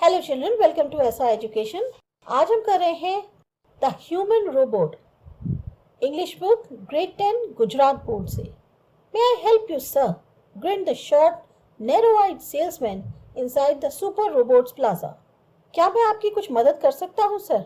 Hello children, welcome to ऐसा education. आज हम कर रहे हैं the human robot, English book grade 10 Gujarat board से। May I help you sir, grin the short narrow eyed salesman inside the super robots plaza. क्या मैं आपकी कुछ मदद कर सकता हूँ सर?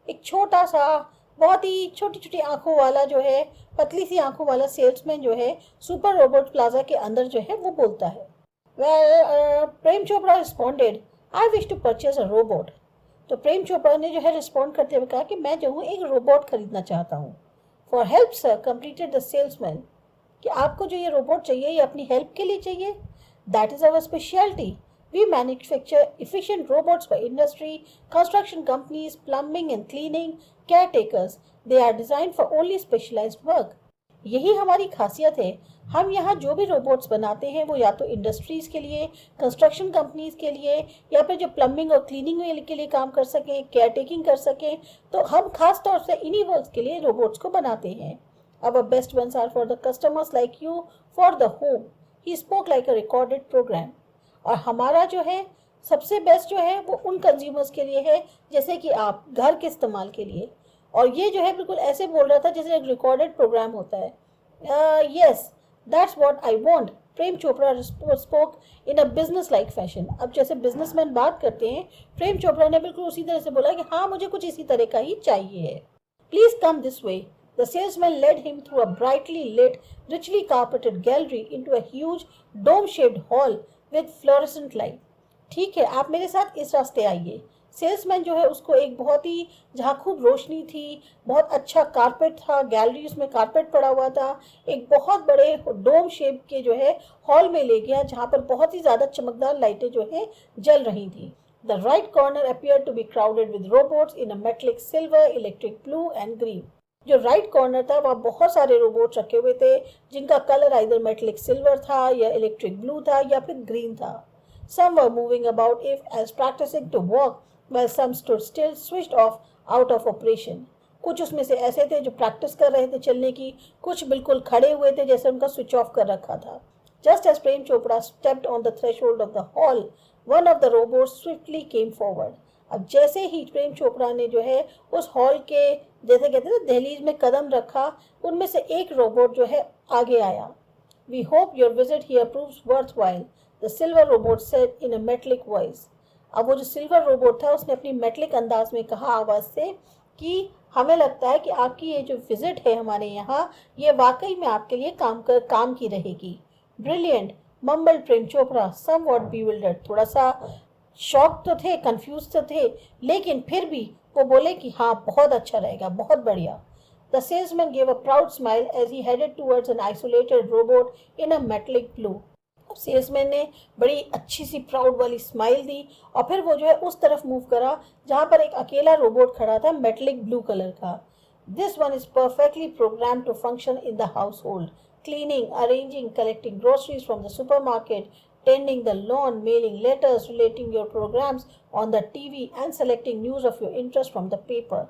एक छोटा सा, बहुत ही छोटी छोटी आंखों वाला जो है, पतली सी आंखों वाला सेल्समैन जो है सुपर रोबोट प्लाजा के अंदर जो है वो बोलता है। Prem Chopra responded, I wish to purchase a robot. तो प्रेम चोपड़ा ने जो है रिस्पॉन्ड करते हुए कहा कि मैं जो हूँ एक रोबोट खरीदना चाहता हूँ। For help sir, completed the salesman. कि आपको जो ये रोबोट चाहिए ये अपनी हेल्प के लिए चाहिए। That is our speciality. We manufacture efficient robots for industry, construction companies, plumbing and cleaning, caretakers. They are designed for only specialized work. यही हमारी खासियत है। हम यहाँ जो भी रोबोट्स बनाते हैं वो या तो इंडस्ट्रीज़ के लिए, कंस्ट्रक्शन कंपनीज के लिए, या फिर जो प्लम्बिंग और क्लीनिंग के लिए काम कर सकें, केयर टेकिंग कर सकें, तो हम खास तौर से इन्हीं वर्क्स के लिए रोबोट्स को बनाते हैं। Our best ones are for the customers like you, for the home. He spoke like a recorded program. और हमारा जो है सबसे बेस्ट जो है वो उन कंज्यूमर्स के लिए है, जैसे कि आप घर के इस्तेमाल के लिए। और ये जो है बिल्कुल ऐसे बोल रहा था जैसे एक रिकॉर्डेड प्रोग्राम होता है। Yes, that's what I want, Prem Chopra spoke in a business like fashion. अब जैसे बिजनेसमैन बात करते हैं, प्रेम चोपड़ा ने बिल्कुल उसी तरह से बोला कि हाँ, मुझे कुछ इसी तरह का ही चाहिए। Please come this way. The salesman led him through a brightly lit, richly carpeted gallery into a huge dome-shaped hall with fluorescent light. ठीक है, आप मेरे साथ इस रास्ते आइए। सेल्समैन जो है उसको एक बहुत ही, जहाँ खूब रोशनी थी, बहुत अच्छा कारपेट था, गैलरी उसमें कारपेट पड़ा हुआ था, एक बहुत बड़े डोम शेप के जो है हॉल में ले गया, जहाँ पर बहुत ही ज़्यादा चमकदार लाइटें जो है जल रही थी। The right corner appeared to be crowded with robots in a metallic silver, electric blue and green. जो राइट कॉर्नर था वहाँ बहुत सारे रोबोट रखे हुए थे जिनका कलर आइदर मेटेलिक सिल्वर था या इलेक्ट्रिक ब्लू था या फिर ग्रीन था। Some were moving about as practicing to walk, while some stood still, switched off, out of operation. कुछ उसमें से ऐसे थे जो प्रैक्टिस कर रहे थे चलने की, कुछ बिल्कुल खड़े हुए थे जैसे उनका स्विच ऑफ कर रखा था। Just as Prem Chopra stepped on the threshold of the hall, one of the robots swiftly came forward. अब जैसे ही प्रेम चोपड़ा ने जो है उस हॉल के, जैसे कहते हैं दहलीज में कदम रखा, उनमें से एक रोबोट जो है आगे आया। We hope your visit here proves worthwhile, the silver robot said in a metallic voice. अब वो जो सिल्वर रोबोट था उसने अपनी मेटलिक अंदाज में कहा आवाज़ से कि हमें लगता है कि आपकी ये जो विजिट है हमारे यहाँ, ये वाकई में आपके लिए काम की रहेगी। Brilliant, mumble Prem Chopra, somewhat bewildered। थोड़ा सा शॉक तो थे, कंफ्यूज तो थे, लेकिन फिर भी वो बोले कि हाँ, बहुत अच्छा रहेगा, बहुत बढ़िया। The salesman gave a proud smile as he headed towards an isolated robot in a metallic blue. Salesman ने बड़ी अच्छी सी प्राउड वाली स्माइल दी और फिर वो जो है उस तरफ मूव करा जहाँ पर एक अकेला रोबोट खड़ा था मेटलिक ब्लू कलर का। This one is perfectly program to function in the household, cleaning, arranging, collecting groceries from the supermarket, tending the lawn, mailing letters, relating your programs on the TV and selecting news of your interest from the paper.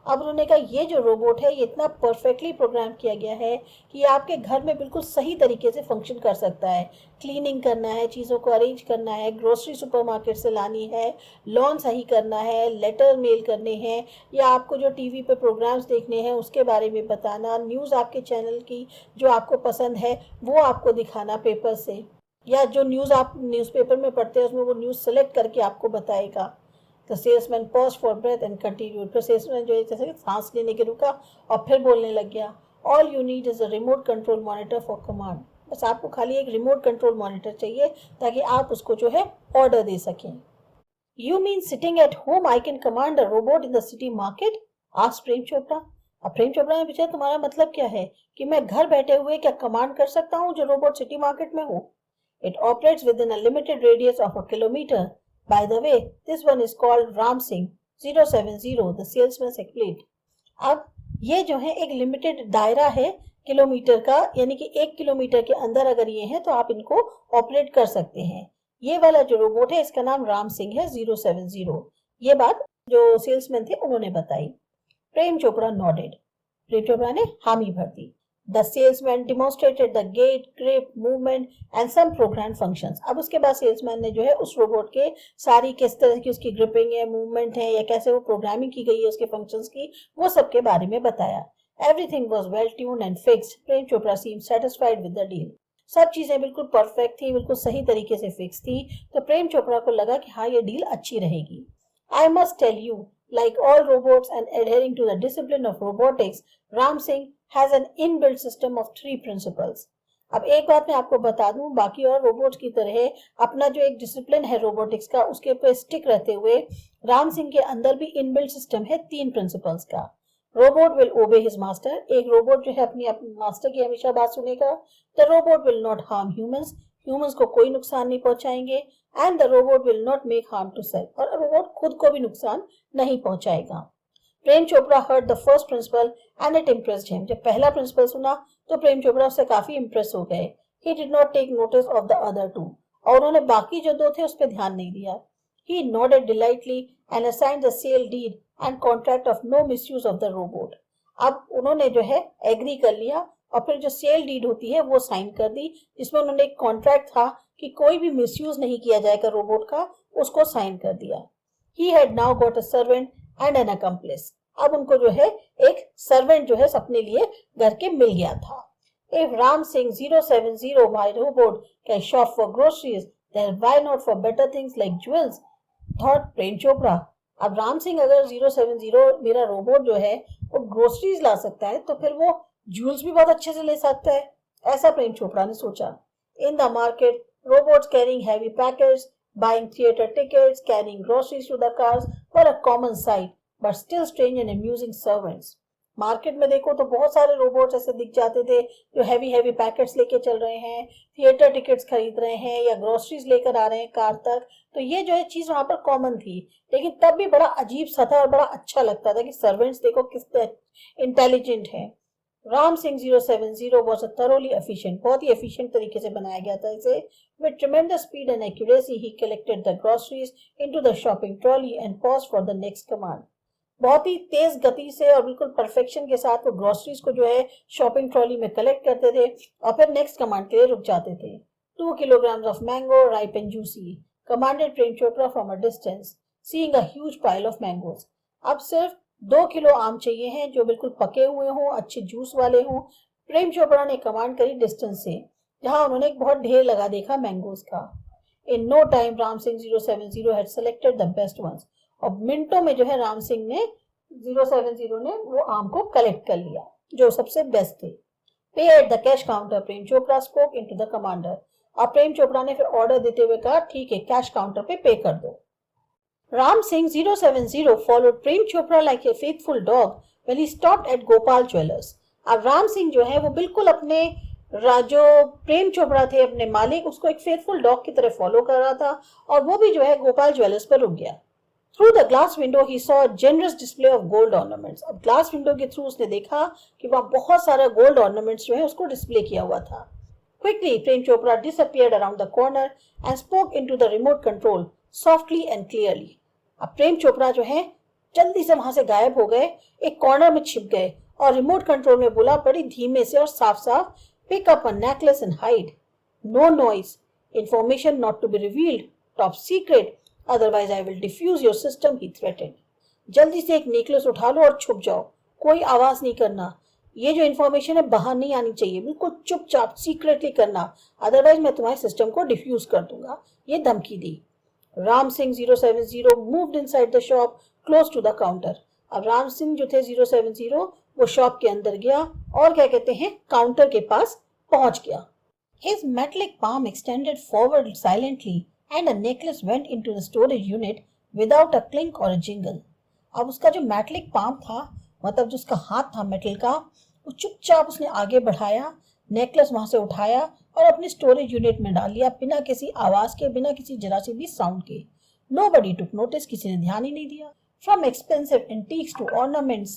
अब उन्होंने कहा ये जो robot है ये इतना perfectly programme किया गया है कि आपके घर में बिल्कुल सही तरीके से फंक्शन कर सकता है। क्लीनिंग करना है, चीज़ों को अरेंज करना है, ग्रोसरी सुपरमार्केट से लानी है, लॉन सही करना है, लेटर मेल करने हैं, या आपको जो टीवी पे प्रोग्राम्स देखने हैं उसके बारे में बताना, न्यूज़ आपके चैनल की जो आपको पसंद है वो आपको दिखाना पेपर से, या जो न्यूज़ आप न्यूज़पेपर में पढ़ते हैं उसमें वो न्यूज़ सेलेक्ट करके आपको बताएगा। The salesman paused for breath and continued. फिर सेल्समैन जो है जैसे कि सांस लेने के रुका और फिर बोलने लग गया। All you need is a remote control monitor for command. बस आपको खाली एक रिमोट कंट्रोल मॉनिटर चाहिए ताकि आप उसको जो है ऑर्डर दे सकें। You mean sitting at home I can command a robot in the city market? asked Prem Chopra. अब प्रेम चोपड़ा ने पूछा तुम्हारा मतलब क्या है कि मैं घर बैठे हुए क्या कमांड कर सकता हूँ जो रोबोट सिटी मार्केट में हो? It operates within a limited radius of a kilometer. By the way, this one is called Ram Singh 070, the salesman explained. अब ये जो है एक लिमिटेड दायरा है किलोमीटर का, यानी कि 1 किलोमीटर के अंदर अगर ये है तो आप इनको ऑपरेट कर सकते हैं। ये वाला जो रोबोट है इसका नाम राम सिंह है 070। ये बात जो सेल्समैन थे उन्होंने बताई। प्रेम चोपड़ा नॉडेड। प्रेम चोपड़ा ने हामी भर दी। The salesman demonstrated the gait, grip, movement and some programmed functions. अब उसके बाद सेल्समैन ने जो है उस रोबोट के सारी किस तरह की उसकी ग्रिपिंग है, मूवमेंट है या कैसे वो प्रोग्रामिंग की गई है उसके फंक्शंस की, वो सब के बारे में बताया. Everything was well tuned and fixed. Prem Chopra seemed satisfied with the deal. सब चीजें बिल्कुल परफेक्ट थी, बिल्कुल सही तरीके से फिक्स थी. तो प्रेम चोपड़ा को लगा कि हाँ ये डील अच्छी रहेगी. I must tell you, like all robots and adhering to the discipline of robotics, Ram Singh has an inbuilt system of 3 principles. अब एक बात मैं आपको बता दूं, बाकी और रोबोट्स की तरह अपना जो एक डिसिप्लिन है रोबोटिक्स का उसके ऊपर स्टिक रहते हुए राम सिंह के अंदर भी इनबिल्ट सिस्टम है 3 प्रिंसिपल्स का. Robot will obey his master. एक रोबोट जो है अपनी मास्टर की हमेशा बात सुनेगा. The robot will not harm humans. Humans को कोई नुकसान नहीं पहुंचाएंगे. And the robot will not make harm to self. और रोबोट खुद को भी नुकसान नहीं पहुंचाएगा. Prem Chopra heard the first principle and it impressed him. जब पहला प्रिंसिपल सुना तो प्रेम चोपड़ा उससे काफी इम्प्रेस हो गए. He did not take notice of the other two. और उन्होंने बाकी जो 2 थे उस पर ध्यान नहीं दिया. He nodded delightedly and assigned the sale deed and contract of no misuse of the robot. अब उन्होंने जो है एग्री कर लिया और फिर जो सेल डीड होती है वो साइन कर दी, जिसमें उन्होंने एक कॉन्ट्रैक्ट था कि कोई भी मिसयूज नहीं किया जाएगा रोबोट का, उसको साइन कर दिया. He had now got a servant and an accomplice. अब उनको जो है एक सर्वेंट जो है अपने लिए घर के मिल गया था. If Ram Singh 070 my robot can shop for groceries, then why not for better things like jewels? Thought Prem Chopra. अब राम सिंह अगर 070 मेरा रोबोट जो है वो ग्रोसरीज ला सकता है तो फिर वो जूल्स भी बहुत अच्छे से ले सकता है, ऐसा प्रेम चोपड़ा ने सोचा. In the market robots carrying heavy packets, buying theater tickets, carrying groceries to the cars were a common sight, but still strange and amusing servants. Market में देखो तो बहुत सारे रोबोट्स ऐसे दिख जाते थे जो हैवी पैकेट्स लेके चल रहे हैं, थिएटर टिकट्स खरीद रहे हैं या ग्रोसरीज लेकर आ रहे हैं कार तक. तो ये जो है चीज वहां पर कॉमन थी, लेकिन तब भी बड़ा अजीब सा था और बड़ा अच्छा लगता था कि सर्वेंट्स देखो किस इंटेलिजेंट है. Ram Singh 070 was a thoroughly efficient, बहुत ही एफिशिएंट तरीके से बनाया गया था इसे. With tremendous speed and accuracy, he collected the groceries into the shopping trolley and paused for the next command. बहुत ही तेज गति से और बिल्कुल परफेक्शन के साथ वो ग्रोसरीज को जो है शॉपिंग ट्रॉली में कलेक्ट करते थे और फिर नेक्स्ट कमांड के लिए रुक जाते थे. 2 kilograms of mango, ripe and juicy, commanded Prem Chopra from a distance, seeing a huge pile of mangoes. अब सिर्फ 2 किलो आम चाहिए हैं जो बिल्कुल पके हुए हों, अच्छे जूस वाले हों. प्रेम चोपड़ा ने कमांड करी डिस्टेंस से, जहां उन्होंने एक बहुत ढेर लगा देखा मैंगोज का. In no time Ram Singh 070 had selected the best ones. और मिनटों में जो है राम सिंह ने 070 ने वो आम को कलेक्ट कर लिया जो सबसे बेस्ट थे. पे at the cash counter Prem Chopra spoke into the commander. और प्रेम चोपड़ा ने फिर ऑर्डर देते हुए कहा ठीक है कैश काउंटर पे कर दो. Ram Singh 070 followed Prem Chopra like a faithful dog when he stopped at Gopal Jewellers. अब राम सिंह जो है वो बिल्कुल अपने जो प्रेम चोपड़ा थे अपने मालिक उसको एक फेथफुल डॉग की तरह फॉलो कर रहा था और वो भी जो है गोपाल ज्वेलर्स पर रुक गया. Through the glass window he saw a generous display of gold ornaments. अब ग्लास विंडो के थ्रू उसने देखा कि वहाँ बहुत सारा गोल्ड ऑर्नामेंट्स जो है उसको डिस्प्ले किया हुआ था. Quickly Prem Chopra disappeared around the corner and spoke into the remote control softly and clearly. अब प्रेम चोपड़ा जो है जल्दी से वहां से गायब हो गए, एक कॉर्नर में छिप गए और रिमोट कंट्रोल में बोला बड़ी धीमे से और साफ साफ, pick up a necklace and hide. No noise, information not to be revealed, top secret, otherwise I will defuse your system, he threatened. जल्दी से एक नेकलेस उठा लो और छुप जाओ, कोई आवाज नहीं करना, ये जो इन्फॉर्मेशन है बाहर नहीं आनी चाहिए, बिल्कुल चुपचाप सीक्रेटली करना, अदरवाइज मैं तुम्हारे सिस्टम को डिफ्यूज कर दूंगा, ये धमकी दी. Ram Singh 070 moved inside the shop close to the counter. अब राम सिंह जो थे 070 वो शॉप के अंदर गया और क्या कहते हैं काउंटर के पास पहुंच गया. His metallic palm extended forward silently and a necklace went into the storage unit without a clink or a jingle. अब उसका जो मेटलिक पाम था, मतलब जो उसका हाथ था मेटल का, वो चुपचाप उसने आगे बढ़ाया, नेकलेस वहां से उठाया और अपने स्टोरेज यूनिट में डाल लिया बिना किसी आवाज के, बिना किसी जरा सी भी साउंड के. Nobody took notice, किसी ने ध्यान ही नहीं दिया. From expensive antiques to ornaments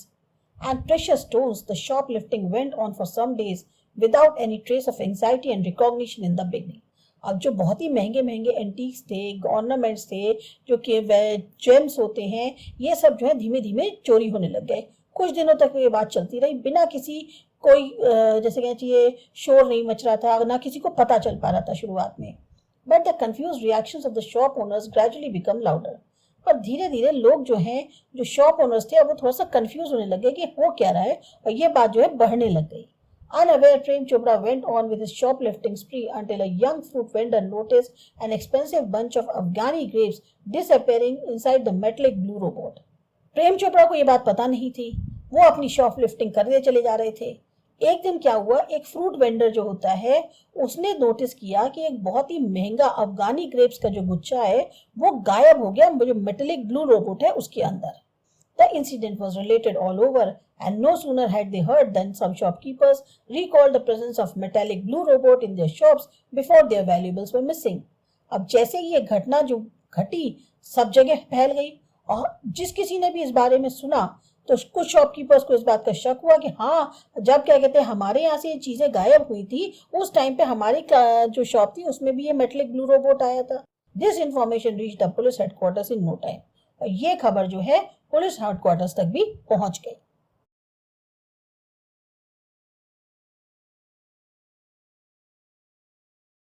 and precious stones, the shoplifting went on for some days without any trace of anxiety and recognition in the beginning. अब जो बहुत ही महंगे महंगे एंटीक्स थे, ऑर्नामेंट्स थे, जो कि जेम्स होते हैं, ये सब जो है धीमे धीमे चोरी होने लग गए. कुछ दिनों तक ये बात चलती रही बिना किसी कोई जैसे कहना चाहिए शोर नहीं मच रहा था, ना किसी को पता चल पा रहा था शुरुआत में। But the confuse reactions of the shop owners gradually become louder. पर धीरे धीरे लोग जो हैं, जो शॉप ओनर्स थे, अब वो थोड़ा सा कंफ्यूज होने लगे कि हो क्या रहा है, और ये बात जो है बढ़ने लग गई। Unaware, Prem Chopra went on with his shoplifting spree until a young fruit vendor noticed an expensive bunch of Afghani grapes disappearing inside the metallic blue robot. Prem Chopra को ये बात पता नहीं थी, वो अपनी शॉपलिफ्टिंग करते चले जा रहे थे। एक दिन क्या हुआ, एक फ्रूट वेंडर जो होता है उसने नोटिस किया कि एक बहुत ही महंगा अफगानी ग्रेप्स का जो गुच्छा है वो गायब हो गया, जो मेटेलिक ब्लू रोबोट है उसके अंदर। The incident was related all over, and no sooner had they heard than some shopkeepers recalled the presence of metallic blue robot in their shops before their valuables were missing. अब जैसे ये घटना जो घटी सब जगह फैल गई, और जिस किसी ने भी इस बारे में सुना तो कुछ शॉपकीपर्स को इस बात का शक हुआ कि हाँ, जब क्या कहते हैं हमारे यहाँ से ये चीजें गायब हुई थी, उस टाइम पे हमारी जो शॉप थी उसमें भी ये मेटेलिक ब्लू रोबोट आया था। This information reached the police headquarters in no time. और ये खबर जो है पुलिस हेडक्वार्टर्स तक भी पहुंच गई।